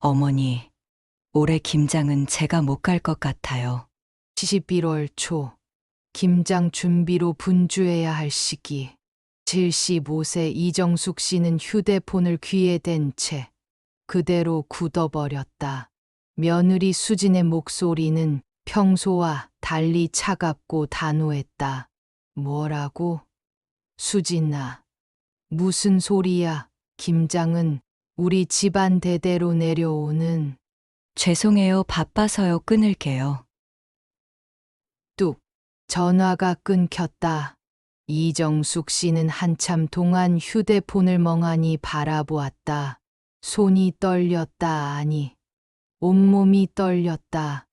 어머니, 올해 김장은 제가 못 갈 것 같아요. 11월 초, 김장 준비로 분주해야 할 시기. 75세 이정숙 씨는 휴대폰을 귀에 댄 채 그대로 굳어버렸다. 며느리 수진의 목소리는 평소와 달리 차갑고 단호했다. 뭐라고? 수진아, 무슨 소리야? 김장은 우리 집안 대대로 내려오는. 죄송해요. 바빠서요. 끊을게요. 뚝, 전화가 끊겼다. 이정숙 씨는 한참 동안 휴대폰을 멍하니 바라보았다. 손이 떨렸다. 아니, 온몸이 떨렸다.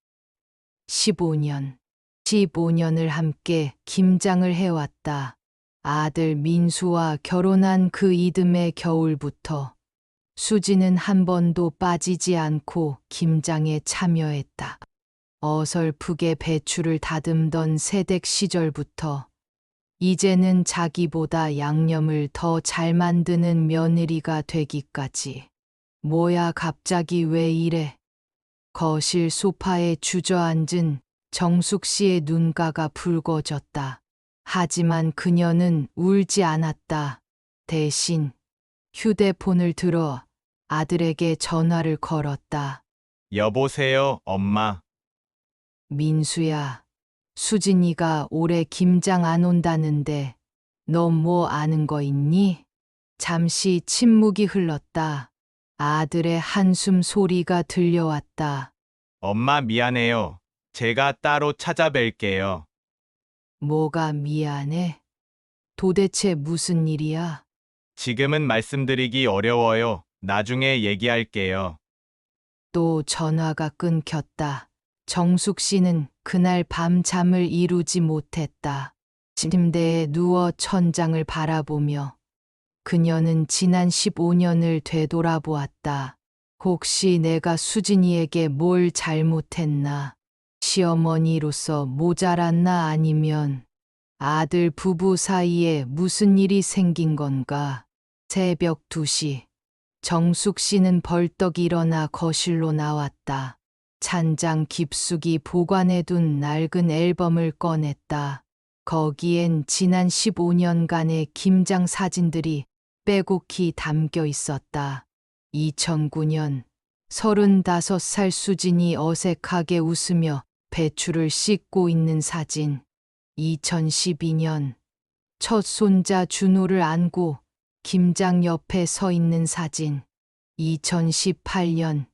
15년, 15년을 함께 김장을 해왔다. 아들 민수와 결혼한 그 이듬해 겨울부터 수지는 한 번도 빠지지 않고 김장에 참여했다. 어설프게 배추를 다듬던 새댁 시절부터 이제는 자기보다 양념을 더 잘 만드는 며느리가 되기까지. 뭐야, 갑자기 왜 이래? 거실 소파에 주저앉은 정숙 씨의 눈가가 붉어졌다. 하지만 그녀는 울지 않았다. 대신 휴대폰을 들어 아들에게 전화를 걸었다. 여보세요, 엄마. 민수야, 수진이가 올해 김장 안 온다는데 너 뭐 아는 거 있니? 잠시 침묵이 흘렀다. 아들의 한숨 소리가 들려왔다. 엄마 미안해요. 제가 따로 찾아뵐게요. 뭐가 미안해? 도대체 무슨 일이야? 지금은 말씀드리기 어려워요. 나중에 얘기할게요. 또 전화가 끊겼다. 정숙 씨는 그날 밤 잠을 이루지 못했다. 침대에 누워 천장을 바라보며 그녀는 지난 15년을 되돌아보았다. 혹시 내가 수진이에게 뭘 잘못했나? 시어머니로서 모자랐나? 아니면 아들 부부 사이에 무슨 일이 생긴 건가? 새벽 2시, 정숙 씨는 벌떡 일어나 거실로 나왔다. 찬장 깊숙이 보관해둔 낡은 앨범을 꺼냈다. 거기엔 지난 15년간의 김장 사진들이 빼곡히 담겨 있었다. 2009년 35살 수진이 어색하게 웃으며 배추를 씻고 있는 사진. 2012년 첫 손자 준호를 안고 김장 옆에 서 있는 사진. 2018년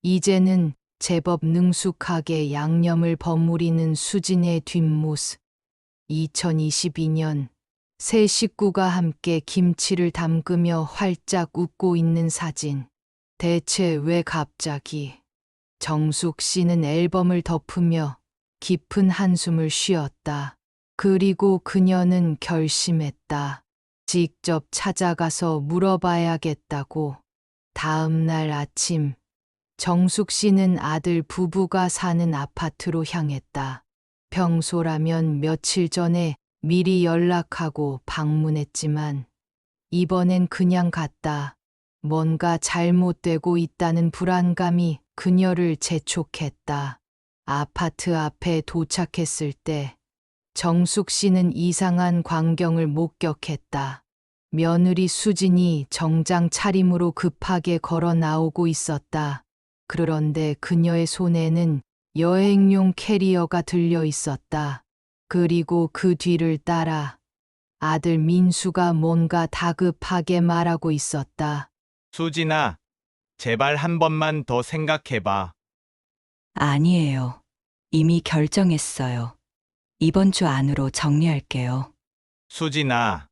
이제는 제법 능숙하게 양념을 버무리는 수진의 뒷모습. 2022년 세 식구가 함께 김치를 담그며 활짝 웃고 있는 사진. 대체 왜 갑자기? 정숙 씨는 앨범을 덮으며 깊은 한숨을 쉬었다. 그리고 그녀는 결심했다. 직접 찾아가서 물어봐야겠다고. 다음 날 아침, 정숙 씨는 아들 부부가 사는 아파트로 향했다. 평소라면 며칠 전에 미리 연락하고 방문했지만 이번엔 그냥 갔다. 뭔가 잘못되고 있다는 불안감이 그녀를 재촉했다. 아파트 앞에 도착했을 때 정숙 씨는 이상한 광경을 목격했다. 며느리 수진이 정장 차림으로 급하게 걸어 나오고 있었다. 그런데 그녀의 손에는 여행용 캐리어가 들려 있었다. 그리고 그 뒤를 따라 아들 민수가 뭔가 다급하게 말하고 있었다. 수진아, 제발 한 번만 더 생각해봐. 아니에요. 이미 결정했어요. 이번 주 안으로 정리할게요. 수진아,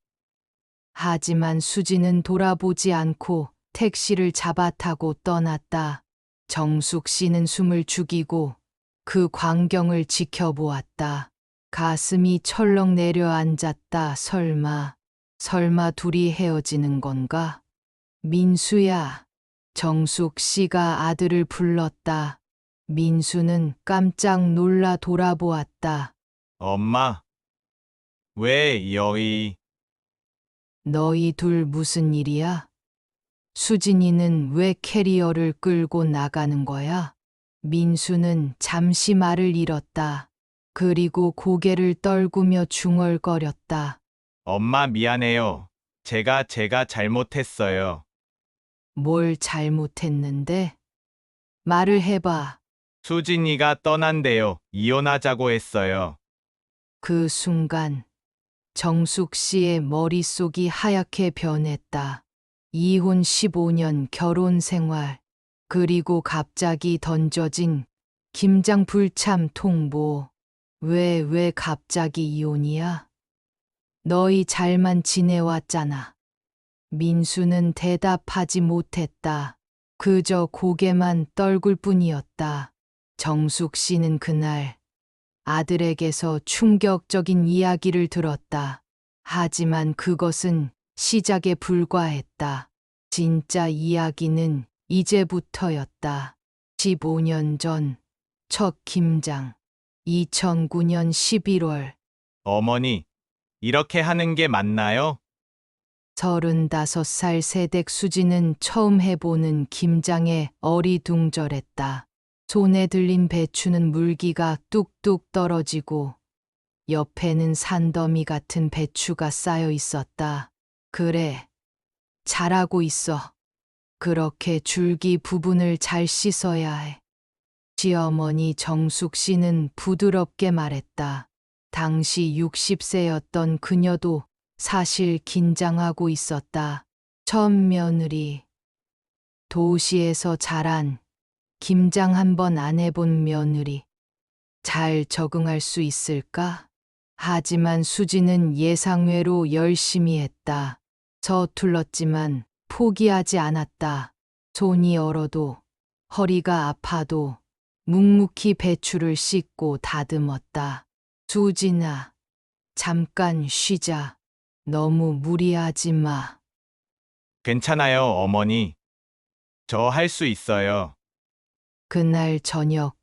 하지만 수지는 돌아보지 않고 택시를 잡아타고 떠났다. 정숙 씨는 숨을 죽이고 그 광경을 지켜보았다. 가슴이 철렁 내려앉았다. 설마 둘이 헤어지는 건가? 민수야. 정숙 씨가 아들을 불렀다. 민수는 깜짝 놀라 돌아보았다. 엄마. 왜 여기? 너희 둘 무슨 일이야? 수진이는 왜 캐리어를 끌고 나가는 거야? 민수는 잠시 말을 잃었다. 그리고 고개를 떨구며 중얼거렸다. 엄마 미안해요. 제가 잘못했어요. 뭘 잘못했는데? 말을 해봐. 수진이가 떠난대요. 이혼하자고 했어요. 그 순간 정숙 씨의 머릿속이 하얗게 변했다. 이혼 15년 결혼 생활, 그리고 갑자기 던져진 김장 불참 통보. 왜 갑자기 이혼이야? 너희 잘만 지내왔잖아. 민수는 대답하지 못했다. 그저 고개만 떨굴 뿐이었다. 정숙 씨는 그날 아들에게서 충격적인 이야기를 들었다. 하지만 그것은 시작에 불과했다. 진짜 이야기는 이제부터였다. 15년 전, 첫 김장. 2009년 11월, 어머니, 이렇게 하는 게 맞나요? 35살 새댁 수지는 처음 해보는 김장에 어리둥절했다. 손에 들린 배추는 물기가 뚝뚝 떨어지고 옆에는 산더미 같은 배추가 쌓여 있었다. 그래, 잘하고 있어. 그렇게 줄기 부분을 잘 씻어야 해. 시어머니 정숙 씨는 부드럽게 말했다. 당시 60세였던 그녀도 사실 긴장하고 있었다. 첫 며느리. 도시에서 자란 김장 한 번 안 해본 며느리. 잘 적응할 수 있을까? 하지만 수지는 예상외로 열심히 했다. 서툴렀지만 포기하지 않았다. 손이 얼어도 허리가 아파도 묵묵히 배추를 씻고 다듬었다. 수진아, 잠깐 쉬자. 너무 무리하지 마. 괜찮아요, 어머니. 저 할 수 있어요. 그날 저녁,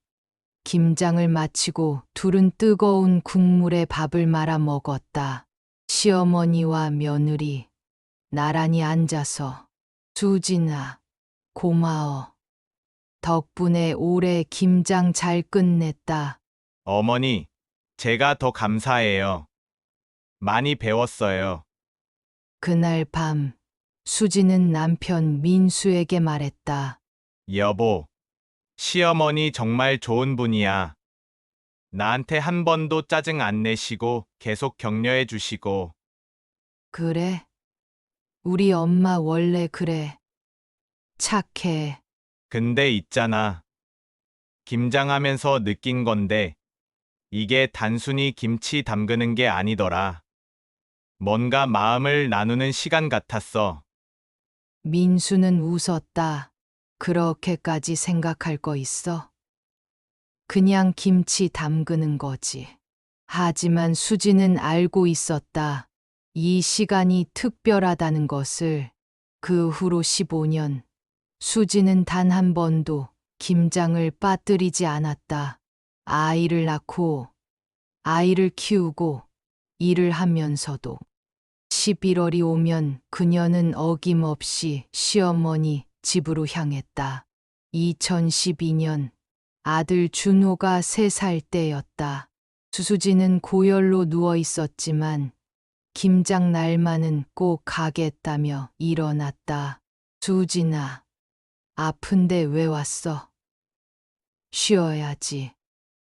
김장을 마치고 둘은 뜨거운 국물에 밥을 말아 먹었다. 시어머니와 며느리, 나란히 앉아서. 수진아, 고마워. 덕분에 올해 김장 잘 끝냈다. 어머니, 제가 더 감사해요. 많이 배웠어요. 그날 밤, 수지는 남편 민수에게 말했다. 여보, 시어머니 정말 좋은 분이야. 나한테 한 번도 짜증 안 내시고 계속 격려해 주시고. 그래? 우리 엄마 원래 그래. 착해. 근데 있잖아. 김장하면서 느낀 건데, 이게 단순히 김치 담그는 게 아니더라. 뭔가 마음을 나누는 시간 같았어. 민수는 웃었다. 그렇게까지 생각할 거 있어? 그냥 김치 담그는 거지. 하지만 수지는 알고 있었다. 이 시간이 특별하다는 것을. 그 후로 15년, 수지는 단 한 번도 김장을 빠뜨리지 않았다. 아이를 낳고, 아이를 키우고, 일을 하면서도. 11월이 오면 그녀는 어김없이 시어머니 집으로 향했다. 2012년 아들 준호가 3살 때였다. 수수지는 고열로 누워 있었지만 김장 날만은 꼭 가겠다며 일어났다. 수진아, 아픈데 왜 왔어? 쉬어야지.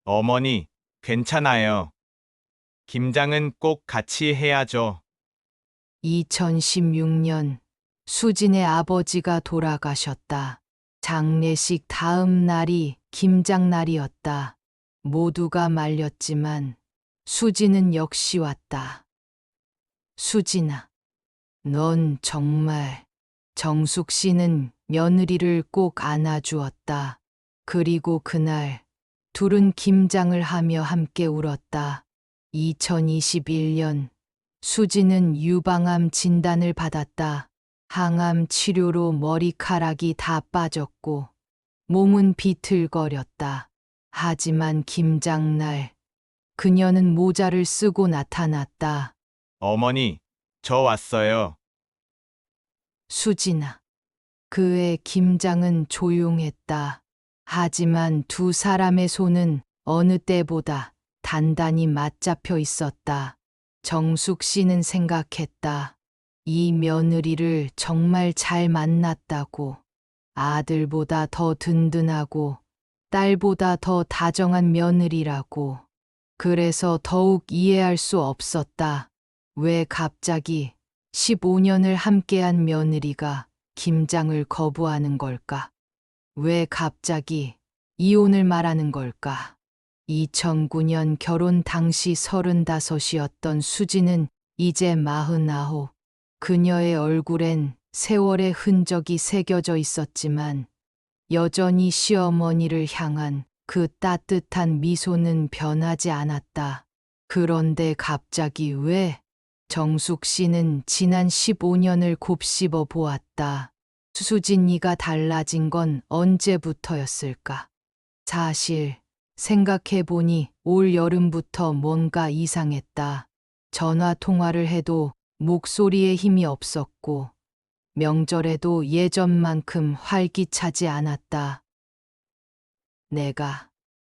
어머니, 괜찮아요. 김장은 꼭 같이 해야죠. 2016년 수진의 아버지가 돌아가셨다. 장례식 다음 날이 김장날이었다. 모두가 말렸지만 수진은 역시 왔다. 수진아, 넌 정말. 정숙 씨는 며느리를 꼭 안아주었다. 그리고 그날 둘은 김장을 하며 함께 울었다. 2021년 수지는 유방암 진단을 받았다. 항암 치료로 머리카락이 다 빠졌고 몸은 비틀거렸다. 하지만 김장날 그녀는 모자를 쓰고 나타났다. 어머니, 저 왔어요. 수진아, 그의 김장은 조용했다. 하지만 두 사람의 손은 어느 때보다 단단히 맞잡혀 있었다. 정숙 씨는 생각했다. 이 며느리를 정말 잘 만났다고. 아들보다 더 든든하고 딸보다 더 다정한 며느리라고. 그래서 더욱 이해할 수 없었다. 왜 갑자기 15년을 함께한 며느리가 김장을 거부하는 걸까? 왜 갑자기 이혼을 말하는 걸까? 2009년 결혼 당시 35이었던 수지는 이제 49. 그녀의 얼굴엔 세월의 흔적이 새겨져 있었지만 여전히 시어머니를 향한 그 따뜻한 미소는 변하지 않았다. 그런데 갑자기 왜? 정숙 씨는 지난 15년을 곱씹어 보았다. 수진이가 달라진 건 언제부터였을까? 사실 생각해보니 올 여름부터 뭔가 이상했다. 전화 통화를 해도 목소리에 힘이 없었고 명절에도 예전만큼 활기차지 않았다. 내가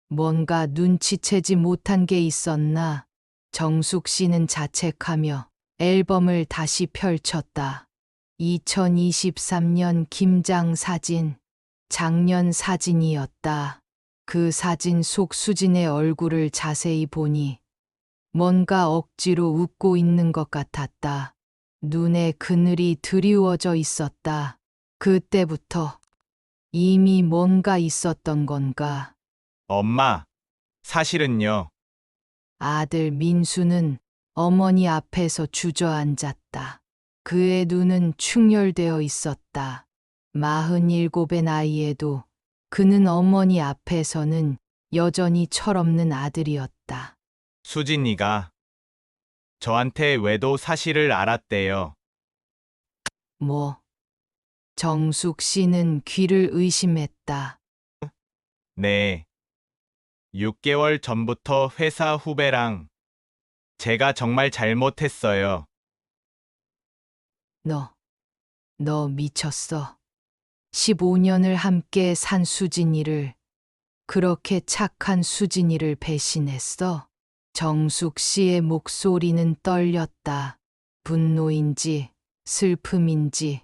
뭔가 눈치채지 못한 게 있었나? 정숙 씨는 자책하며 앨범을 다시 펼쳤다. 2023년 김장 사진, 작년 사진이었다. 그 사진 속 수진의 얼굴을 자세히 보니 뭔가 억지로 웃고 있는 것 같았다. 눈에 그늘이 드리워져 있었다. 그때부터 이미 뭔가 있었던 건가? 엄마, 사실은요. 아들 민수는 어머니 앞에서 주저앉았다. 그의 눈은 충혈되어 있었다. 47의 나이에도 그는 어머니 앞에서는 여전히 철없는 아들이었다. 수진이가 저한테 외도 사실을 알았대요. 뭐, 정숙 씨는 귀를 의심했다. 네. 6개월 전부터 회사 후배랑 제가 정말 잘못했어요. 너 미쳤어. 15년을 함께 산 수진이를, 그렇게 착한 수진이를 배신했어? 정숙 씨의 목소리는 떨렸다. 분노인지, 슬픔인지,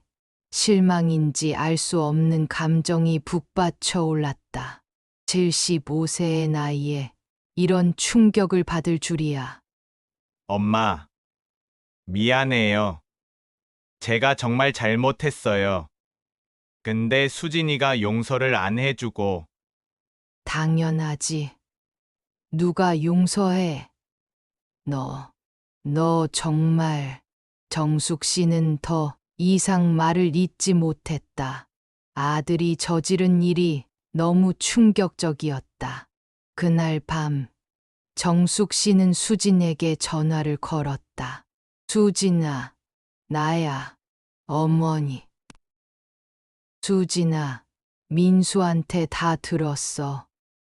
실망인지 알 수 없는 감정이 북받쳐 올랐다. 75세의 나이에 이런 충격을 받을 줄이야. 엄마, 미안해요. 제가 정말 잘못했어요. 근데 수진이가 용서를 안 해주고 당연하지. 누가 용서해? 너 정말. 정숙 씨는 더 이상 말을 잇지 못했다. 아들이 저지른 일이 너무 충격적이었다. 그날 밤, 정숙 씨는 수진에게 전화를 걸었다. 수진아, 나야, 어머니. 수진아, 민수한테 다 들었어.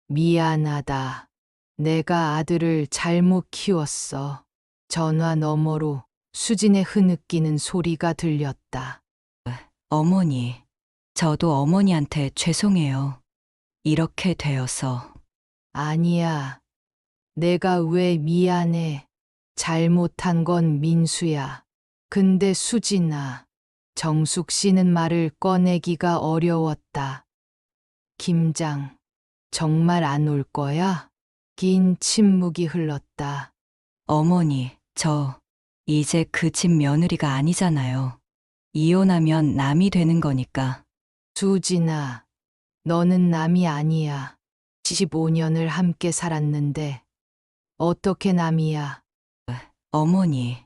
미안하다. 내가 아들을 잘못 키웠어. 전화 너머로 수진의 흐느끼는 소리가 들렸다. 어머니, 저도 어머니한테 죄송해요. 이렇게 되어서. 아니야. 내가 왜 미안해. 잘못한 건 민수야. 근데 수진아, 정숙 씨는 말을 꺼내기가 어려웠다. 김장, 정말 안 올 거야? 긴 침묵이 흘렀다. 어머니, 저 이제 그 집 며느리가 아니잖아요. 이혼하면 남이 되는 거니까. 수진아, 너는 남이 아니야. 15년을 함께 살았는데 어떻게 남이야? 어머니,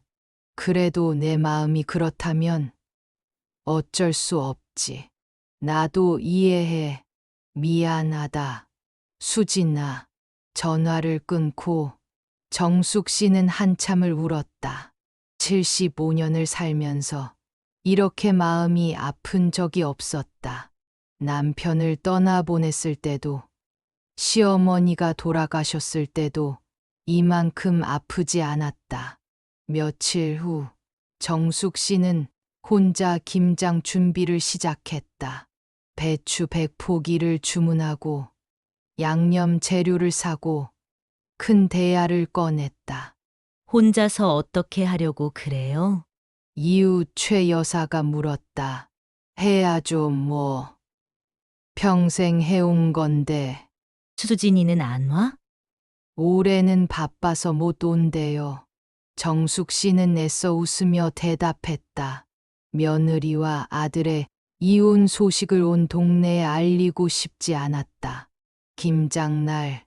그래도 내 마음이 그렇다면 어쩔 수 없지. 나도 이해해. 미안하다. 수진아. 전화를 끊고 정숙 씨는 한참을 울었다. 75년을 살면서 이렇게 마음이 아픈 적이 없었다. 남편을 떠나보냈을 때도, 시어머니가 돌아가셨을 때도 이만큼 아프지 않았다. 며칠 후 정숙 씨는 혼자 김장 준비를 시작했다. 일어났다. 배추 100포기를 주문하고 양념 재료를 사고 큰 대야를 꺼냈다. 혼자서 어떻게 하려고 그래요? 이웃 최 여사가 물었다. 해야죠, 뭐. 평생 해온 건데. 수진이는 안 와? 올해는 바빠서 못 온대요. 정숙 씨는 애써 웃으며 대답했다. 며느리와 아들의 이혼 소식을 온 동네에 알리고 싶지 않았다. 김장날,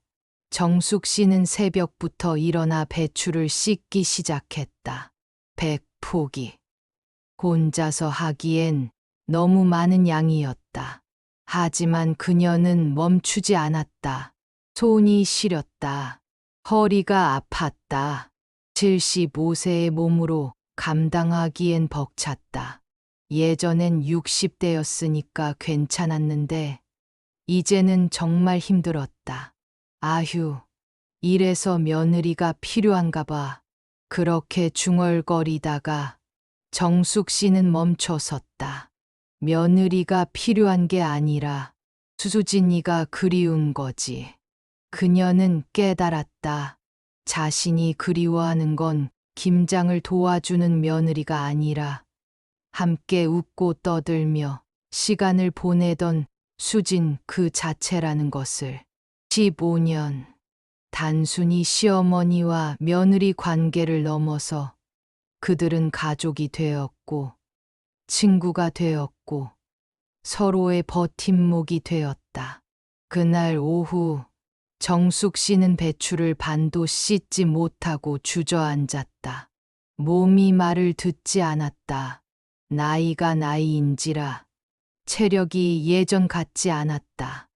정숙 씨는 새벽부터 일어나 배추를 씻기 시작했다. 100포기. 혼자서 하기엔 너무 많은 양이었다. 하지만 그녀는 멈추지 않았다. 손이 시렸다. 허리가 아팠다. 75세의 몸으로 감당하기엔 벅찼다. 예전엔 60대였으니까 괜찮았는데 이제는 정말 힘들었다. 아휴, 이래서 며느리가 필요한가 봐. 그렇게 중얼거리다가 정숙 씨는 멈춰 섰다. 며느리가 필요한 게 아니라 수진이가 그리운 거지. 그녀는 깨달았다. 자신이 그리워하는 건 김장을 도와주는 며느리가 아니라 함께 웃고 떠들며 시간을 보내던 수진 그 자체라는 것을. 15년. 단순히 시어머니와 며느리 관계를 넘어서 그들은 가족이 되었고, 친구가 되었고, 서로의 버팀목이 되었다. 그날 오후, 정숙 씨는 배추를 반도 씻지 못하고 주저앉았다. 몸이 말을 듣지 않았다. 나이가 나이인지라 체력이 예전 같지 않았다.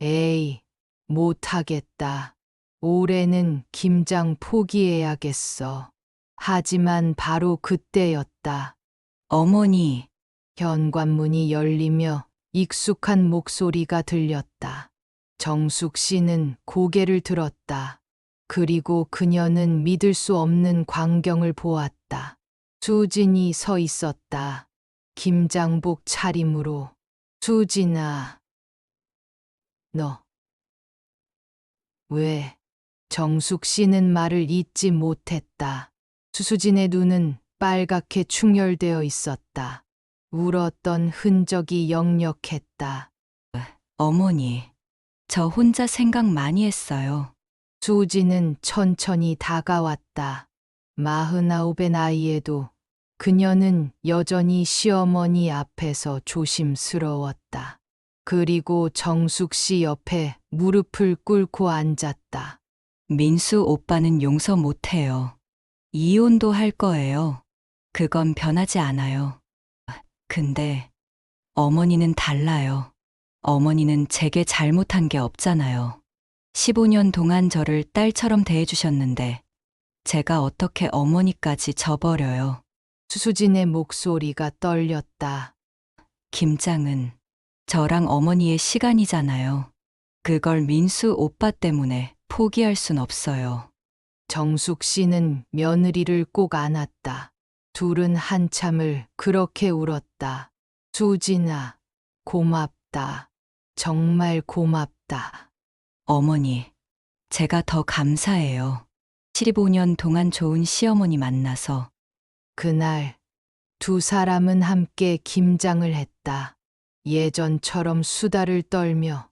에이, 못하겠다. 올해는 김장 포기해야겠어. 하지만 바로 그때였다. 어머니, 현관문이 열리며 익숙한 목소리가 들렸다. 정숙 씨는 고개를 들었다. 그리고 그녀는 믿을 수 없는 광경을 보았다. 수진이 서 있었다. 김장복 차림으로. 수진아, 너 왜? 정숙 씨는 말을 잇지 못했다. 수진의 눈은 빨갛게 충혈되어 있었다. 울었던 흔적이 역력했다. 어머니, 저 혼자 생각 많이 했어요. 수지는 천천히 다가왔다. 49의 나이에도 그녀는 여전히 시어머니 앞에서 조심스러웠다. 그리고 정숙 씨 옆에 무릎을 꿇고 앉았다. 민수 오빠는 용서 못해요. 이혼도 할 거예요. 그건 변하지 않아요. 근데 어머니는 달라요. 어머니는 제게 잘못한 게 없잖아요. 15년 동안 저를 딸처럼 대해주셨는데 제가 어떻게 어머니까지 저버려요. 수진의 목소리가 떨렸다. 김장은 저랑 어머니의 시간이잖아요. 그걸 민수 오빠 때문에 포기할 순 없어요. 정숙 씨는 며느리를 꼭 안았다. 둘은 한참을 그렇게 울었다. 수진아, 고맙다. 정말 고맙다. 어머니, 제가 더 감사해요. 15년 동안 좋은 시어머니 만나서. 그날 두 사람은 함께 김장을 했다. 예전처럼 수다를 떨며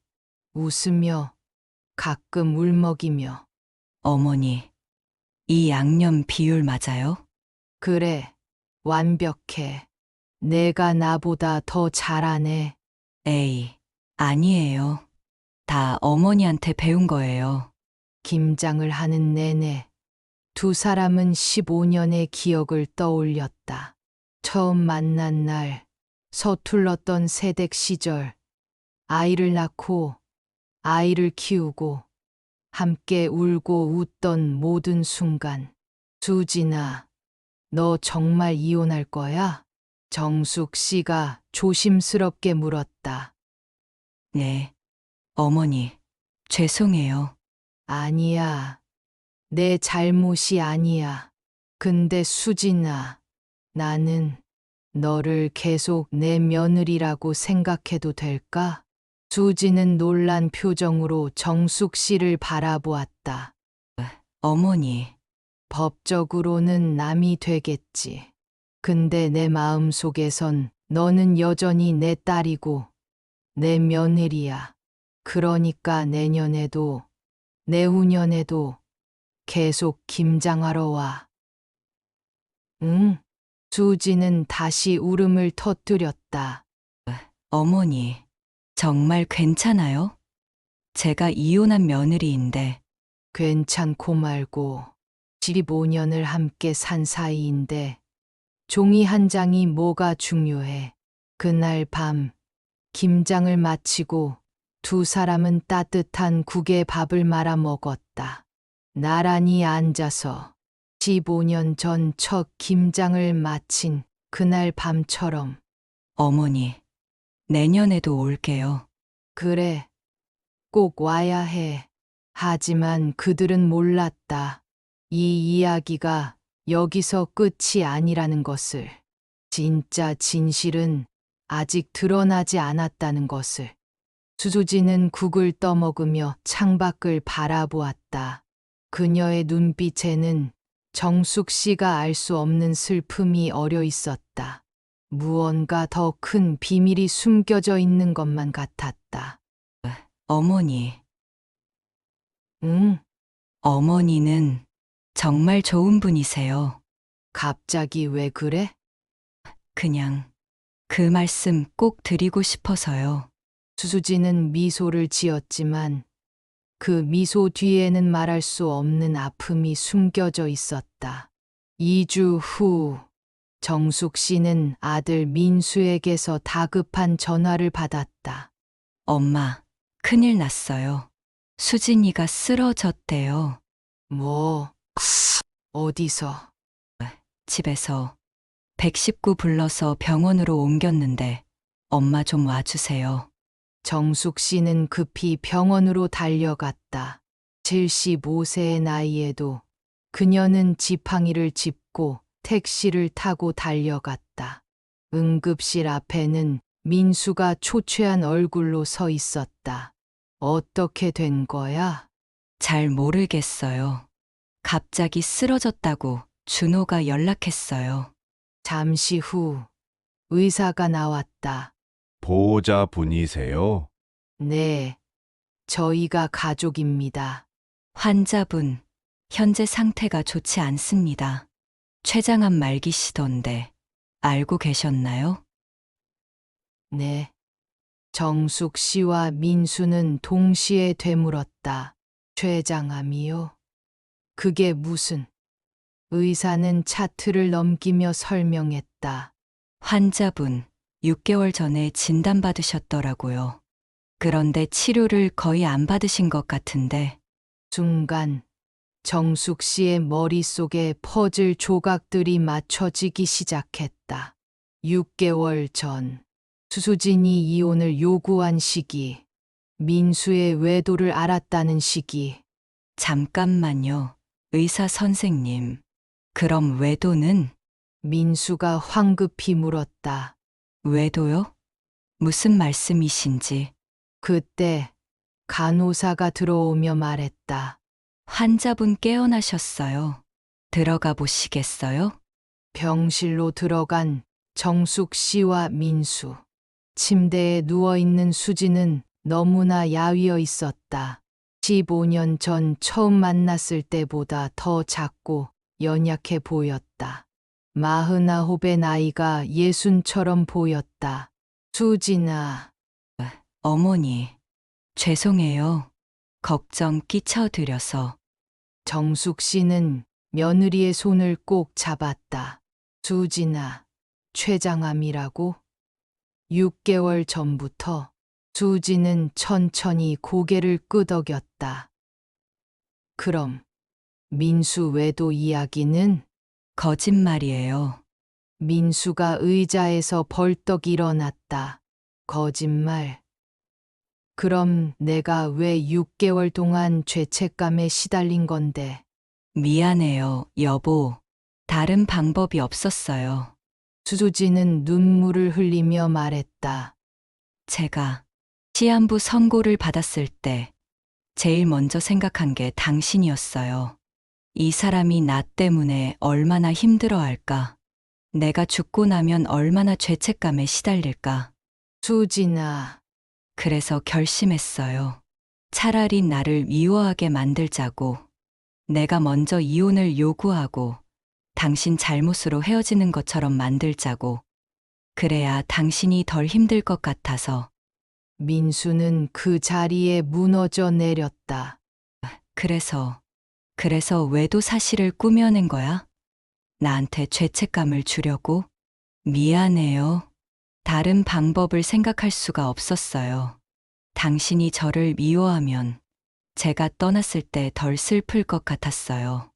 웃으며 가끔 울먹이며. 어머니, 이 양념 비율 맞아요? 그래, 완벽해. 내가 나보다 더 잘하네. 에이, 아니에요. 다 어머니한테 배운 거예요. 김장을 하는 내내 두 사람은 15년의 기억을 떠올렸다. 처음 만난 날, 서툴렀던 새댁 시절, 아이를 낳고 아이를 키우고 함께 울고 웃던 모든 순간. 수진아, 너 정말 이혼할 거야? 정숙 씨가 조심스럽게 물었다. 네, 어머니, 죄송해요. 아니야. 내 잘못이 아니야. 근데 수진아, 나는 너를 계속 내 며느리라고 생각해도 될까? 수지는 놀란 표정으로 정숙 씨를 바라보았다. 어머니, 법적으로는 남이 되겠지. 근데 내 마음속에선 너는 여전히 내 딸이고 내 며느리야. 그러니까 내년에도 내후년에도 계속 김장하러 와. 응. 수지는 다시 울음을 터뜨렸다. 어머니, 정말 괜찮아요? 제가 이혼한 며느리인데, 괜찮고 말고 15년을 함께 산 사이인데 종이 한 장이 뭐가 중요해. 그날 밤 김장을 마치고 두 사람은 따뜻한 국에 밥을 말아 먹었다. 나란히 앉아서 15년 전 첫 김장을 마친 그날 밤처럼. 어머니, 내년에도 올게요. 그래, 꼭 와야 해. 하지만 그들은 몰랐다. 이 이야기가 여기서 끝이 아니라는 것을. 진짜 진실은 아직 드러나지 않았다는 것을. 수지는 국을 떠먹으며 창밖을 바라보았다. 그녀의 눈빛에는 정숙 씨가 알 수 없는 슬픔이 어려 있었다. 무언가 더 큰 비밀이 숨겨져 있는 것만 같았다. 어머니, 응, 어머니는 정말 좋은 분이세요. 갑자기 왜 그래? 그냥 그 말씀 꼭 드리고 싶어서요. 수지는 미소를 지었지만 그 미소 뒤에는 말할 수 없는 아픔이 숨겨져 있었다. 2주 후 정숙 씨는 아들 민수에게서 다급한 전화를 받았다. 엄마, 큰일 났어요. 수진이가 쓰러졌대요. 뭐? 어디서? 집에서 119 불러서 병원으로 옮겼는데 엄마 좀 와주세요. 정숙 씨는 급히 병원으로 달려갔다. 75세의 나이에도 그녀는 지팡이를 짚고 택시를 타고 달려갔다. 응급실 앞에는 민수가 초췌한 얼굴로 서 있었다. 어떻게 된 거야? 잘 모르겠어요. 갑자기 쓰러졌다고 준호가 연락했어요. 잠시 후 의사가 나왔다. 보호자분이세요? 네, 저희가 가족입니다. 환자분, 현재 상태가 좋지 않습니다. 췌장암 말기시던데 알고 계셨나요? 네. 정숙 씨와 민수는 동시에 되물었다. 췌장암이요? 그게 무슨? 의사는 차트를 넘기며 설명했다. 환자분, 6개월 전에 진단받으셨더라고요. 그런데 치료를 거의 안 받으신 것 같은데, 순간 정숙 씨의 머릿속에 퍼즐 조각들이 맞춰지기 시작했다. 6개월 전 수진이 이혼을 요구한 시기, 민수의 외도를 알았다는 시기. 잠깐만요. 의사 선생님. 그럼 외도는? 민수가 황급히 물었다. 외도요? 무슨 말씀이신지. 그때 간호사가 들어오며 말했다. 환자분 깨어나셨어요. 들어가 보시겠어요? 병실로 들어간 정숙 씨와 민수. 침대에 누워있는 수지는 너무나 야위어 있었다. 15년 전 처음 만났을 때보다 더 작고 연약해 보였다. 49의 나이가 60처럼 보였다. 수진아, 어머니, 죄송해요. 걱정 끼쳐드려서. 정숙 씨는 며느리의 손을 꼭 잡았다. 수진아, 췌장암이라고? 6개월 전부터. 수지는 천천히 고개를 끄덕였다. 그럼 민수 외도 이야기는? 거짓말이에요. 민수가 의자에서 벌떡 일어났다. 거짓말. 그럼 내가 왜 6개월 동안 죄책감에 시달린 건데? 미안해요, 여보. 다른 방법이 없었어요. 수지는 눈물을 흘리며 말했다. 제가 시한부 선고를 받았을 때 제일 먼저 생각한 게 당신이었어요. 이 사람이 나 때문에 얼마나 힘들어 할까? 내가 죽고 나면 얼마나 죄책감에 시달릴까? 수진아, 그래서 결심했어요. 차라리 나를 미워하게 만들자고. 내가 먼저 이혼을 요구하고 당신 잘못으로 헤어지는 것처럼 만들자고. 그래야 당신이 덜 힘들 것 같아서. 민수는 그 자리에 무너져 내렸다. 그래서 외도 사실을 꾸며낸 거야? 나한테 죄책감을 주려고? 미안해요. 다른 방법을 생각할 수가 없었어요. 당신이 저를 미워하면 제가 떠났을 때 덜 슬플 것 같았어요.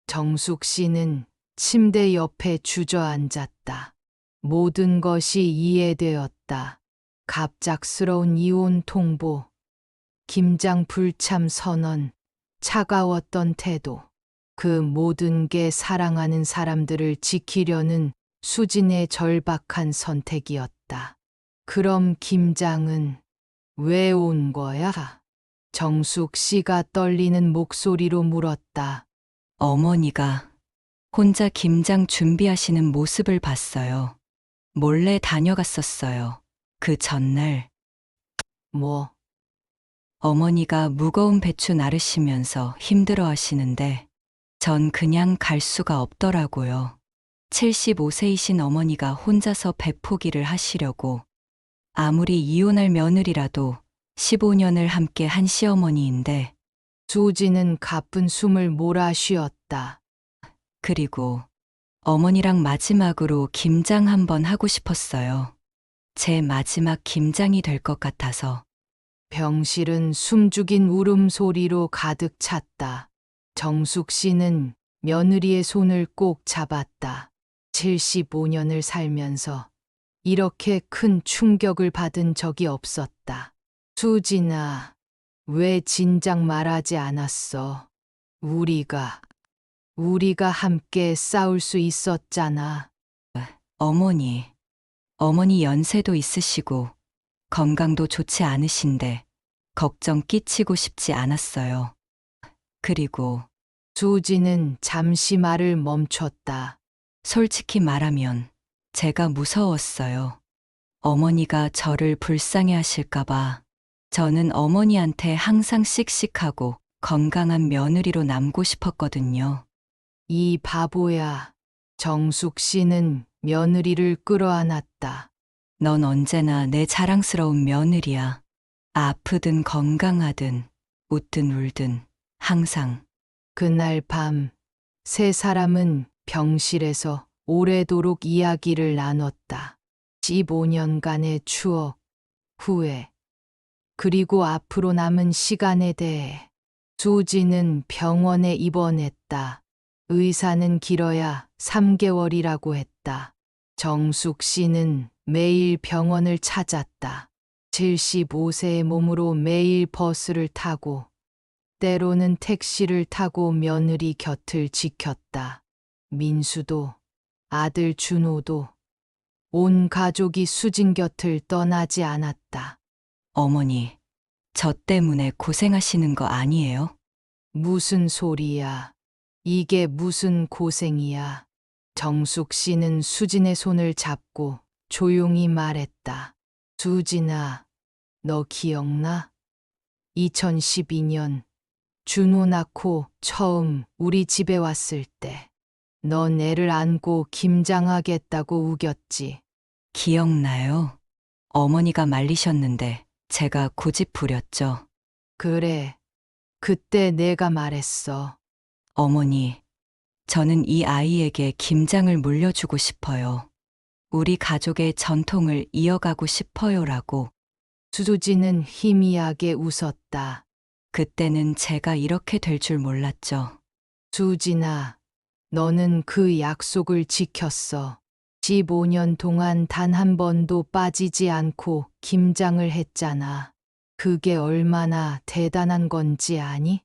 정숙 씨는 침대 옆에 주저앉았다. 모든 것이 이해되었다. 갑작스러운 이혼 통보, 김장 불참 선언, 차가웠던 태도. 그 모든 게 사랑하는 사람들을 지키려는 수진의 절박한 선택이었다. 그럼 김장은 왜 온 거야? 정숙 씨가 떨리는 목소리로 물었다. 어머니가 혼자 김장 준비하시는 모습을 봤어요. 몰래 다녀갔었어요. 그 전날 뭐, 어머니가 무거운 배추 나르시면서 힘들어 하시는데 전 그냥 갈 수가 없더라고요. 75세이신 어머니가 혼자서 배포기를 하시려고. 아무리 이혼할 며느리라도 15년을 함께 한 시어머니인데. 수지는 가쁜 숨을 몰아쉬었다. 그리고 어머니랑 마지막으로 김장 한번 하고 싶었어요. 제 마지막 김장이 될 것 같아서. 병실은 숨죽인 울음소리로 가득 찼다. 정숙 씨는 며느리의 손을 꼭 잡았다. 75년을 살면서 이렇게 큰 충격을 받은 적이 없었다. 수진아, 왜 진작 말하지 않았어? 우리가 함께 싸울 수 있었잖아. 어머니 연세도 있으시고 건강도 좋지 않으신데 걱정 끼치고 싶지 않았어요. 그리고 수지는 잠시 말을 멈췄다. 솔직히 말하면 제가 무서웠어요. 어머니가 저를 불쌍해 하실까봐. 저는 어머니한테 항상 씩씩하고 건강한 며느리로 남고 싶었거든요. 이 바보야. 정숙 씨는 며느리를 끌어안았다. 넌 언제나 내 자랑스러운 며느리야. 아프든 건강하든 웃든 울든 항상. 그날 밤, 세 사람은 병실에서 오래도록 이야기를 나눴다. 15년간의 추억, 후회, 그리고 앞으로 남은 시간에 대해. 수지는 병원에 입원했다. 의사는 길어야 3개월이라고 했다. 정숙 씨는 매일 병원을 찾았다. 75세의 몸으로 매일 버스를 타고 때로는 택시를 타고 며느리 곁을 지켰다. 민수도 아들 준호도 온 가족이 수진 곁을 떠나지 않았다. 어머니, 저 때문에 고생하시는 거 아니에요? 무슨 소리야. 이게 무슨 고생이야. 정숙 씨는 수진의 손을 잡고 조용히 말했다. 수진아, 너 기억나? 2012년 준호 낳고 처음 우리 집에 왔을 때 넌 애를 안고 김장하겠다고 우겼지. 기억나요? 어머니가 말리셨는데 제가 고집 부렸죠. 그래, 그때 내가 말했어. 어머니, 저는 이 아이에게 김장을 물려주고 싶어요. 우리 가족의 전통을 이어가고 싶어요라고. 수지는 희미하게 웃었다. 그때는 제가 이렇게 될 줄 몰랐죠. 수진아, 너는 그 약속을 지켰어. 15년 동안 단 한 번도 빠지지 않고 김장을 했잖아. 그게 얼마나 대단한 건지 아니?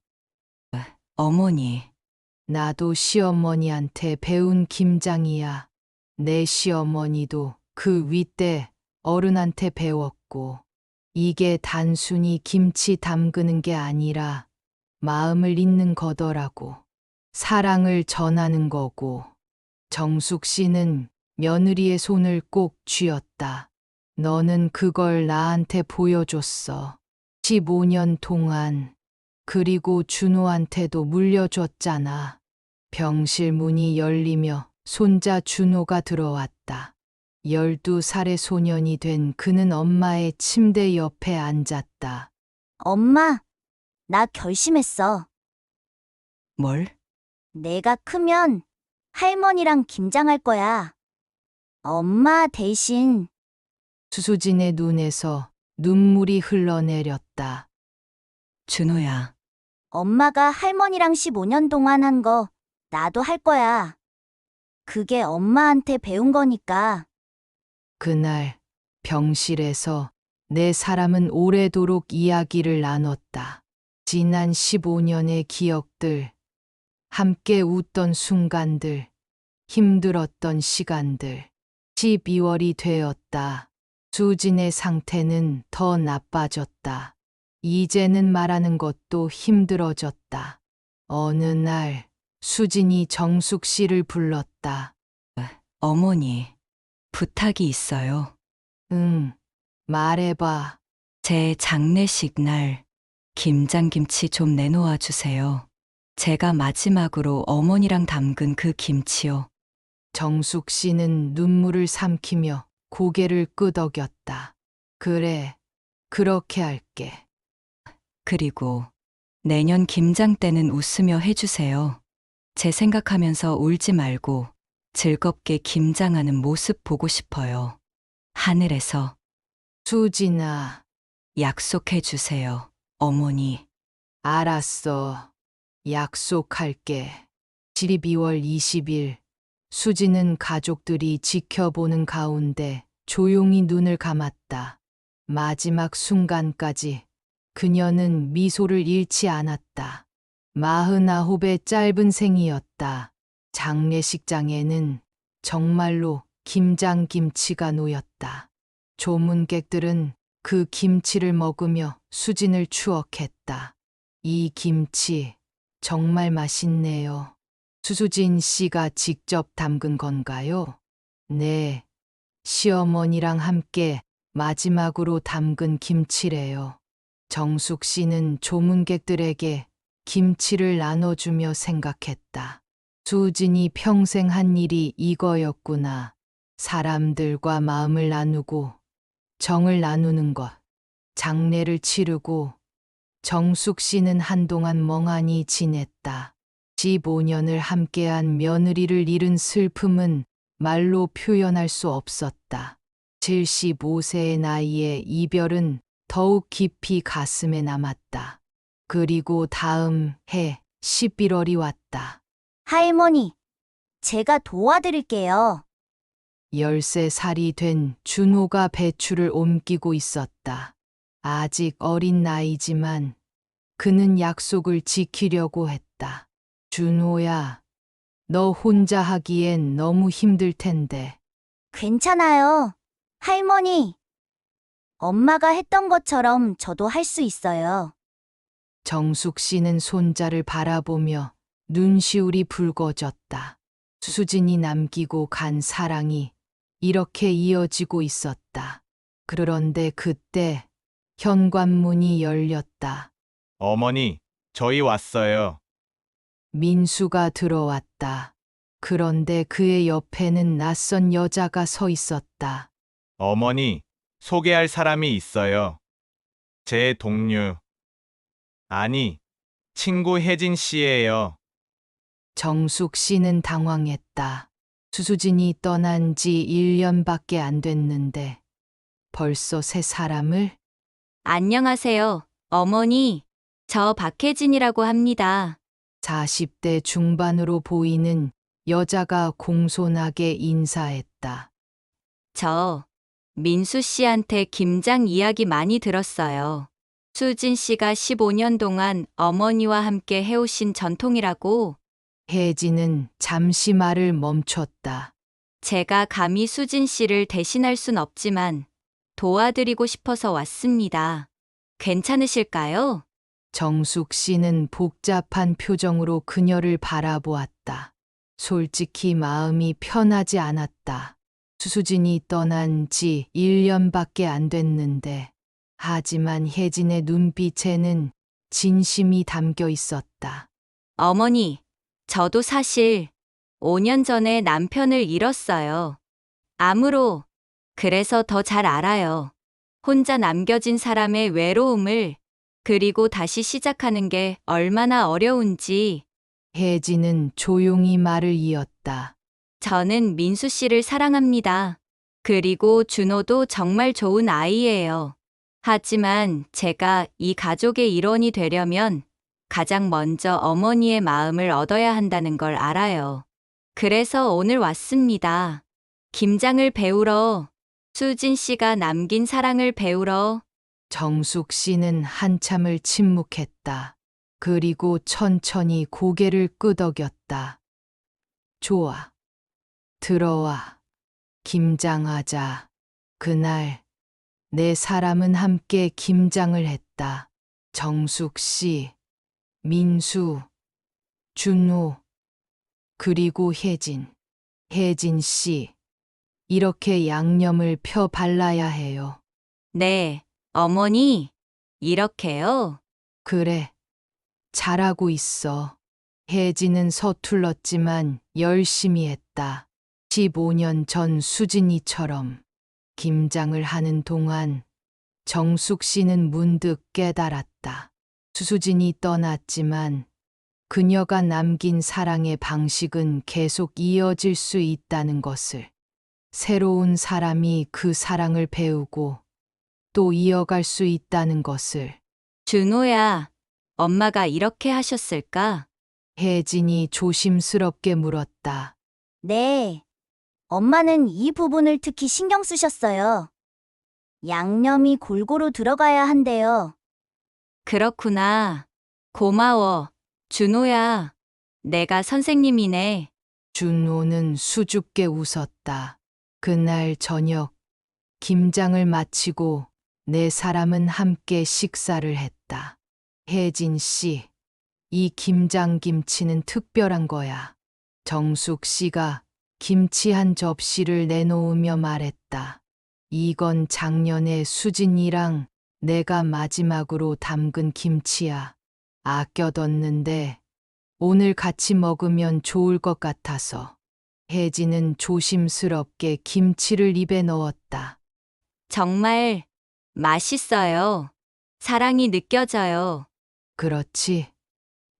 어머니, 나도 시어머니한테 배운 김장이야. 내 시어머니도 그 윗대 어른한테 배웠고, 이게 단순히 김치 담그는 게 아니라 마음을 잇는 거더라고. 사랑을 전하는 거고. 정숙 씨는 며느리의 손을 꼭 쥐었다. 너는 그걸 나한테 보여줬어. 15년 동안. 그리고 준호한테도 물려줬잖아. 병실 문이 열리며 손자 준호가 들어왔다. 12살의 소년이 된 그는 엄마의 침대 옆에 앉았다. 엄마, 나 결심했어. 뭘? 내가 크면 할머니랑 김장할 거야. 엄마 대신 수수진의 눈에서 눈물이 흘러내렸다. 준호야, 엄마가 할머니랑 15년 동안 한 거 나도 할 거야. 그게 엄마한테 배운 거니까. 그날 병실에서 네 사람은 오래도록 이야기를 나눴다. 지난 15년의 기억들, 함께 웃던 순간들, 힘들었던 시간들. 12월이 되었다. 수진의 상태는 더 나빠졌다. 이제는 말하는 것도 힘들어졌다. 어느 날 수진이 정숙 씨를 불렀다. 어머니, 부탁이 있어요. 응, 말해봐. 제 장례식 날 김장김치 좀 내놓아 주세요. 제가 마지막으로 어머니랑 담근 그 김치요. 정숙 씨는 눈물을 삼키며 고개를 끄덕였다. 그래, 그렇게 할게. 그리고 내년 김장 때는 웃으며 해주세요. 제 생각하면서 울지 말고 즐겁게 김장하는 모습 보고 싶어요. 하늘에서 수진아, 약속해 주세요, 어머니. 알았어. 약속할게. 12월 20일, 수진은 가족들이 지켜보는 가운데 조용히 눈을 감았다. 마지막 순간까지 그녀는 미소를 잃지 않았다. 49의 짧은 생이었다. 장례식장에는 정말로 김장김치가 놓였다. 조문객들은 그 김치를 먹으며 수진을 추억했다. 이 김치 정말 맛있네요. 수수진 씨가 직접 담근 건가요? 네, 시어머니랑 함께 마지막으로 담근 김치래요. 정숙 씨는 조문객들에게 김치를 나눠주며 생각했다. 수진이 평생 한 일이 이거였구나. 사람들과 마음을 나누고 정을 나누는 것. 장례를 치르고 정숙 씨는 한동안 멍하니 지냈다. 15년을 함께한 며느리를 잃은 슬픔은 말로 표현할 수 없었다. 75세의 나이에 이별은 더욱 깊이 가슴에 남았다. 그리고 다음 해 11월이 왔다. 할머니, 제가 도와드릴게요. 13살이 된 준호가 배추를 옮기고 있었다. 아직 어린 나이지만 그는 약속을 지키려고 했다. 준호야, 너 혼자 하기엔 너무 힘들 텐데. 괜찮아요. 할머니, 엄마가 했던 것처럼 저도 할 수 있어요. 정숙 씨는 손자를 바라보며 눈시울이 붉어졌다. 수진이 남기고 간 사랑이 이렇게 이어지고 있었다. 그런데 그때 현관문이 열렸다. 어머니, 저희 왔어요. 민수가 들어왔다. 그런데 그의 옆에는 낯선 여자가 서 있었다. 어머니, 소개할 사람이 있어요. 제 동료. 아니, 친구 혜진 씨예요. 정숙 씨는 당황했다. 수수진이 떠난 지 1년밖에 안 됐는데 벌써 새 사람을? 안녕하세요, 어머니. 저 박혜진이라고 합니다. 40대 중반으로 보이는 여자가 공손하게 인사했다. 저 민수 씨한테 김장 이야기 많이 들었어요. 수진 씨가 15년 동안 어머니와 함께 해오신 전통이라고. 혜진은 잠시 말을 멈췄다. 제가 감히 수진 씨를 대신할 순 없지만 도와드리고 싶어서 왔습니다. 괜찮으실까요? 정숙 씨는 복잡한 표정으로 그녀를 바라보았다. 솔직히 마음이 편하지 않았다. 수진이 떠난 지 1년밖에 안 됐는데, 하지만 혜진의 눈빛에는 진심이 담겨 있었다. 어머니, 저도 사실 5년 전에 남편을 잃었어요. 암으로. 그래서 더 잘 알아요. 혼자 남겨진 사람의 외로움을, 그리고 다시 시작하는 게 얼마나 어려운지. 혜진은 조용히 말을 이었다. 저는 민수 씨를 사랑합니다. 그리고 준호도 정말 좋은 아이예요. 하지만 제가 이 가족의 일원이 되려면 가장 먼저 어머니의 마음을 얻어야 한다는 걸 알아요. 그래서 오늘 왔습니다. 김장을 배우러, 수진 씨가 남긴 사랑을 배우러. 정숙 씨는 한참을 침묵했다. 그리고 천천히 고개를 끄덕였다. 좋아. 들어와. 김장하자. 그날 네 사람은 함께 김장을 했다. 정숙 씨, 민수, 준호, 그리고 혜진. 혜진 씨, 이렇게 양념을 펴 발라야 해요. 네, 어머니. 이렇게요? 그래. 잘하고 있어. 혜진은 서툴렀지만 열심히 했다. 15년 전 수진이처럼. 김장을 하는 동안 정숙 씨는 문득 깨달았다. 수진이 떠났지만 그녀가 남긴 사랑의 방식은 계속 이어질 수 있다는 것을. 새로운 사람이 그 사랑을 배우고 또 이어갈 수 있다는 것을. 준호야, 엄마가 이렇게 하셨을까? 혜진이 조심스럽게 물었다. 네. 엄마는 이 부분을 특히 신경 쓰셨어요. 양념이 골고루 들어가야 한대요. 그렇구나. 고마워. 준호야, 내가 선생님이네. 준호는 수줍게 웃었다. 그날 저녁 김장을 마치고 네 사람은 함께 식사를 했다. 혜진 씨, 이 김장김치는 특별한 거야. 정숙 씨가 김치 한 접시를 내놓으며 말했다. 이건 작년에 수진이랑 내가 마지막으로 담근 김치야. 아껴뒀는데 오늘 같이 먹으면 좋을 것 같아서. 혜진은 조심스럽게 김치를 입에 넣었다. 정말 맛있어요. 사랑이 느껴져요. 그렇지.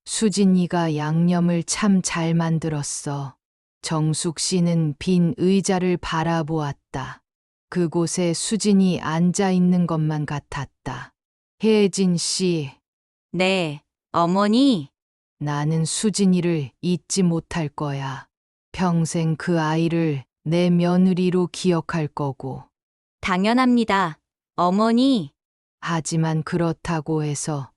수진이가 양념을 참 잘 만들었어. 정숙 씨는 빈 의자를 바라보았다. 그곳에 수진이 앉아 있는 것만 같았다. 혜진 씨, 네, 어머니. 나는 수진이를 잊지 못할 거야. 평생 그 아이를 내 며느리로 기억할 거고. 당연합니다. 어머니. 하지만 그렇다고 해서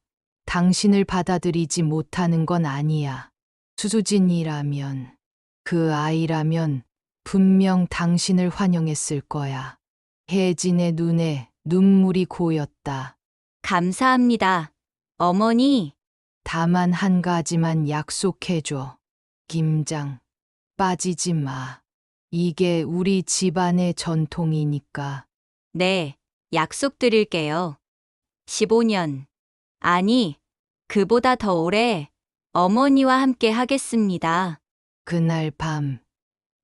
당신을 받아들이지 못하는 건 아니야. 수진이라면, 그 아이라면 분명 당신을 환영했을 거야. 혜진의 눈에 눈물이 고였다. 감사합니다. 어머니. 다만 한 가지만 약속해줘. 김장, 빠지지 마. 이게 우리 집안의 전통이니까. 네, 약속드릴게요. 15년. 아니, 그보다 더 오래 어머니와 함께 하겠습니다. 그날 밤,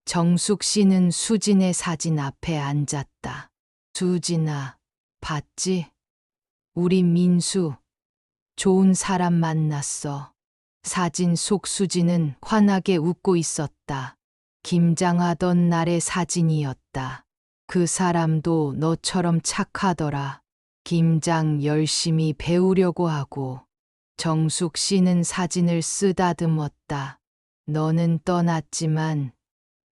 정숙 씨는 수진의 사진 앞에 앉았다. 수진아, 봤지? 우리 민수, 좋은 사람 만났어. 사진 속 수진은 환하게 웃고 있었다. 김장하던 날의 사진이었다. 그 사람도 너처럼 착하더라. 김장 열심히 배우려고 하고. 정숙 씨는 사진을 쓰다듬었다. 너는 떠났지만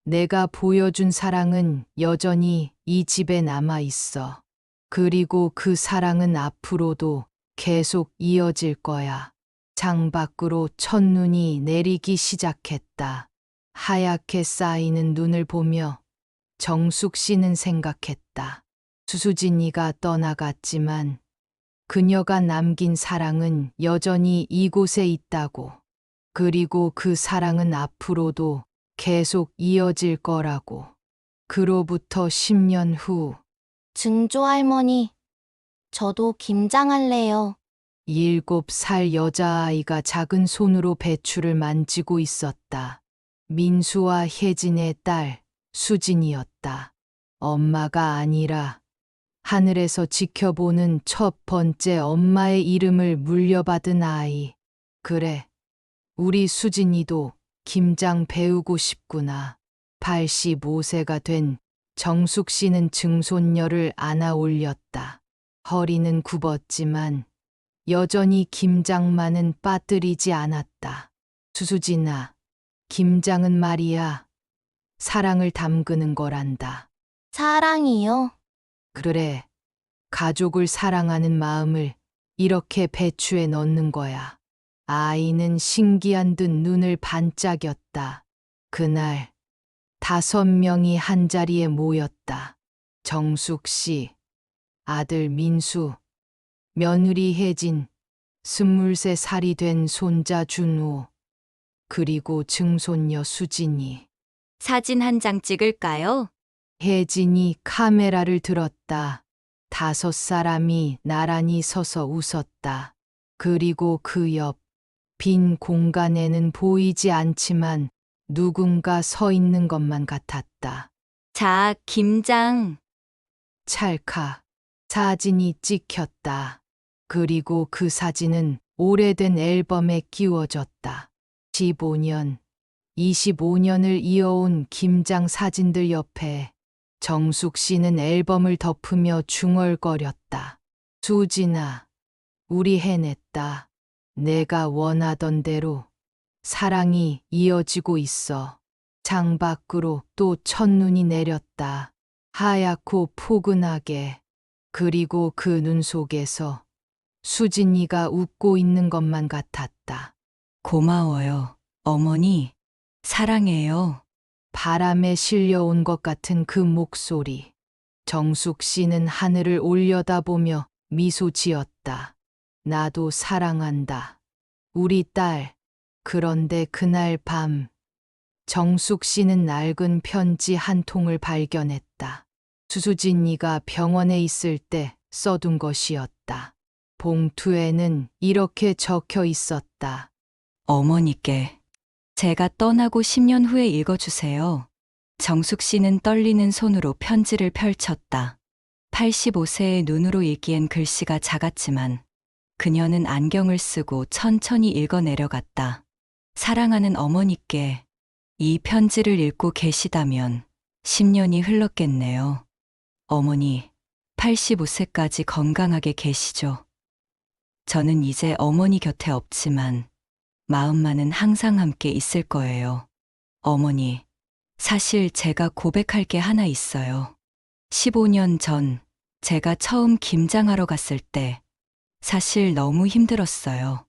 내가 보여준 사랑은 여전히 이 집에 남아 있어. 그리고 그 사랑은 앞으로도 계속 이어질 거야. 창밖으로 첫눈이 내리기 시작했다. 하얗게 쌓이는 눈을 보며 정숙 씨는 생각했다. 수진이가 떠나갔지만 그녀가 남긴 사랑은 여전히 이곳에 있다고. 그리고 그 사랑은 앞으로도 계속 이어질 거라고. 그로부터 10년 후, 증조 할머니, 저도 김장할래요. 7살 여자아이가 작은 손으로 배추를 만지고 있었다. 민수와 혜진의 딸, 수진이었다. 엄마가 아니라 하늘에서 지켜보는 첫 번째 엄마의 이름을 물려받은 아이. 그래, 우리 수진이도 김장 배우고 싶구나. 85세가 된 정숙 씨는 증손녀를 안아 올렸다. 허리는 굽었지만 여전히 김장만은 빠뜨리지 않았다. 수진아, 김장은 말이야, 사랑을 담그는 거란다. 사랑이요? 그래, 가족을 사랑하는 마음을 이렇게 배추에 넣는 거야. 아이는 신기한 듯 눈을 반짝였다. 그날 5명이 한자리에 모였다. 정숙 씨, 아들 민수, 며느리 혜진, 23살이 된 손자 준호, 그리고 증손녀 수진이. 사진 한 장 찍을까요? 혜진이 카메라를 들었다. 5사람이 나란히 서서 웃었다. 그리고 그 옆 빈 공간에는 보이지 않지만 누군가 서 있는 것만 같았다. 자, 김장. 찰칵 사진이 찍혔다. 그리고 그 사진은 오래된 앨범에 끼워졌다. 15년, 25년을 이어온 김장 사진들 옆에 정숙 씨는 앨범을 덮으며 중얼거렸다. 수진아, 우리 해냈다. 내가 원하던 대로 사랑이 이어지고 있어. 창밖으로 또 첫눈이 내렸다. 하얗고 포근하게. 그리고 그 눈 속에서 수진이가 웃고 있는 것만 같았다. 고마워요, 어머니. 사랑해요. 바람에 실려온 것 같은 그 목소리. 정숙 씨는 하늘을 올려다보며 미소 지었다. 나도 사랑한다. 우리 딸. 그런데 그날 밤, 정숙 씨는 낡은 편지 한 통을 발견했다. 수진이가 병원에 있을 때 써둔 것이었다. 봉투에는 이렇게 적혀 있었다. 어머니께 제가 떠나고 10년 후에 읽어주세요. 정숙 씨는 떨리는 손으로 편지를 펼쳤다. 85세의 눈으로 읽기엔 글씨가 작았지만 그녀는 안경을 쓰고 천천히 읽어 내려갔다. 사랑하는 어머니께 이 편지를 읽고 계시다면 10년이 흘렀겠네요. 어머니, 85세까지 건강하게 계시죠? 저는 이제 어머니 곁에 없지만 마음만은 항상 함께 있을 거예요. 어머니, 사실 제가 고백할 게 하나 있어요. 15년 전 제가 처음 김장하러 갔을 때 사실 너무 힘들었어요.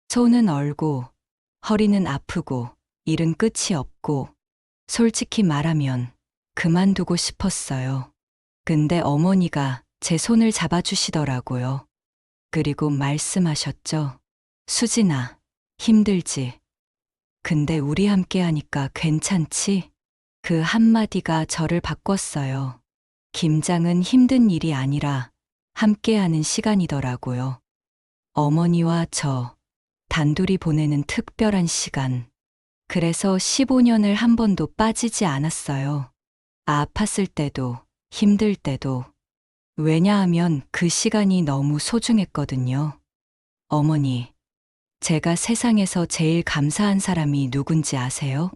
손은 얼고 허리는 아프고 일은 끝이 없고 솔직히 말하면 그만두고 싶었어요. 근데 어머니가 제 손을 잡아주시더라고요. 그리고 말씀하셨죠. 수진아, 힘들지. 근데 우리 함께 하니까 괜찮지? 그 한마디가 저를 바꿨어요. 김장은 힘든 일이 아니라 함께하는 시간이더라고요. 어머니와 저, 단둘이 보내는 특별한 시간. 그래서 15년을 한 번도 빠지지 않았어요. 아팠을 때도, 힘들 때도. 왜냐하면 그 시간이 너무 소중했거든요. 어머니, 제가 세상에서 제일 감사한 사람이 누군지 아세요?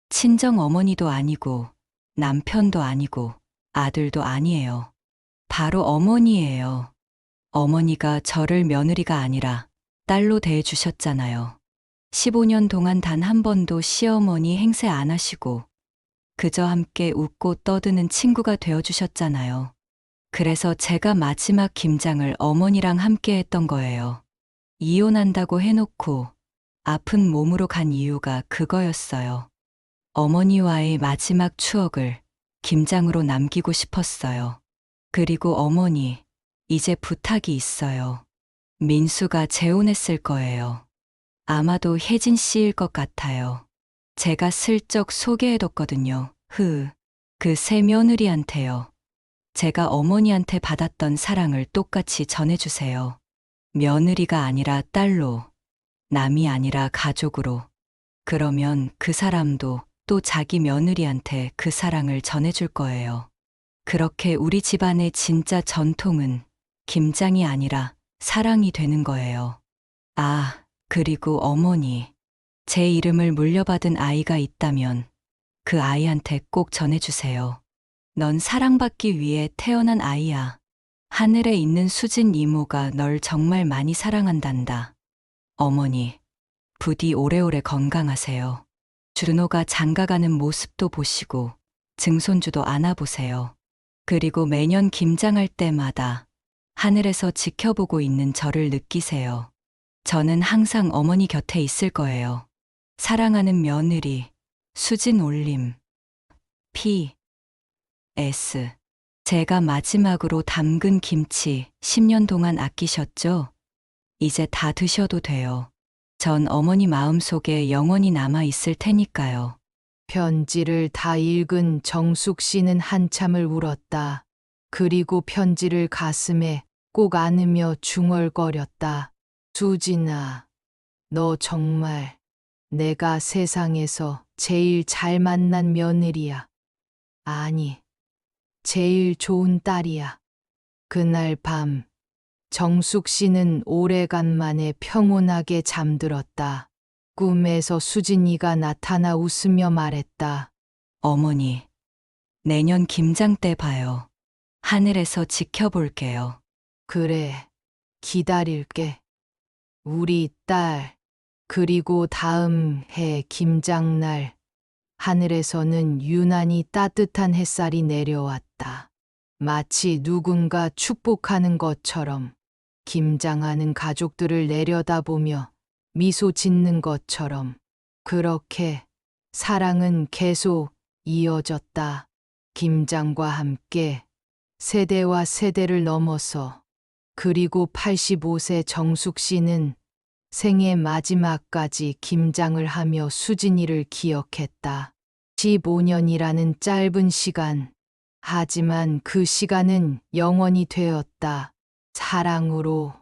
친정 어머니도 아니고, 남편도 아니고, 아들도 아니에요. 바로 어머니예요. 어머니가 저를 며느리가 아니라 딸로 대해주셨잖아요. 15년 동안 단 한 번도 시어머니 행세 안 하시고 그저 함께 웃고 떠드는 친구가 되어주셨잖아요. 그래서 제가 마지막 김장을 어머니랑 함께 했던 거예요. 이혼한다고 해놓고 아픈 몸으로 간 이유가 그거였어요. 어머니와의 마지막 추억을 김장으로 남기고 싶었어요. 그리고 어머니, 이제 부탁이 있어요. 민수가 재혼했을 거예요. 아마도 혜진 씨일 것 같아요. 제가 슬쩍 소개해뒀거든요. 그 새 며느리한테요. 제가 어머니한테 받았던 사랑을 똑같이 전해주세요. 며느리가 아니라 딸로, 남이 아니라 가족으로. 그러면 그 사람도 또 자기 며느리한테 그 사랑을 전해줄 거예요. 그렇게 우리 집안의 진짜 전통은 김장이 아니라 사랑이 되는 거예요. 아, 그리고 어머니, 제 이름을 물려받은 아이가 있다면 그 아이한테 꼭 전해주세요. 넌 사랑받기 위해 태어난 아이야. 하늘에 있는 수진 이모가 널 정말 많이 사랑한단다. 어머니, 부디 오래오래 건강하세요. 준호가 장가가는 모습도 보시고 증손주도 안아보세요. 그리고 매년 김장할 때마다 하늘에서 지켜보고 있는 저를 느끼세요. 저는 항상 어머니 곁에 있을 거예요. 사랑하는 며느리, 수진 올림. P.S. 제가 마지막으로 담근 김치 10년 동안 아끼셨죠? 이제 다 드셔도 돼요. 전 어머니 마음속에 영원히 남아 있을 테니까요. 편지를 다 읽은 정숙 씨는 한참을 울었다. 그리고 편지를 가슴에 꼭 안으며 중얼거렸다. 수진아, 너 정말 내가 세상에서 제일 잘 만난 며느리야. 아니, 제일 좋은 딸이야. 그날 밤, 정숙 씨는 오래간만에 평온하게 잠들었다. 꿈에서 수진이가 나타나 웃으며 말했다. 어머니, 내년 김장 때 봐요. 하늘에서 지켜볼게요. 그래, 기다릴게. 우리 딸, 그리고 다음 해 김장날, 하늘에서는 유난히 따뜻한 햇살이 내려왔다. 마치 누군가 축복하는 것처럼, 김장하는 가족들을 내려다보며 미소 짓는 것처럼. 그렇게 사랑은 계속 이어졌다. 김장과 함께 세대와 세대를 넘어서. 그리고 85세 정숙 씨는 생애 마지막까지 김장을 하며 수진이를 기억했다. 15년이라는 짧은 시간. 하지만 그 시간은 영원히 되었다. 사랑으로,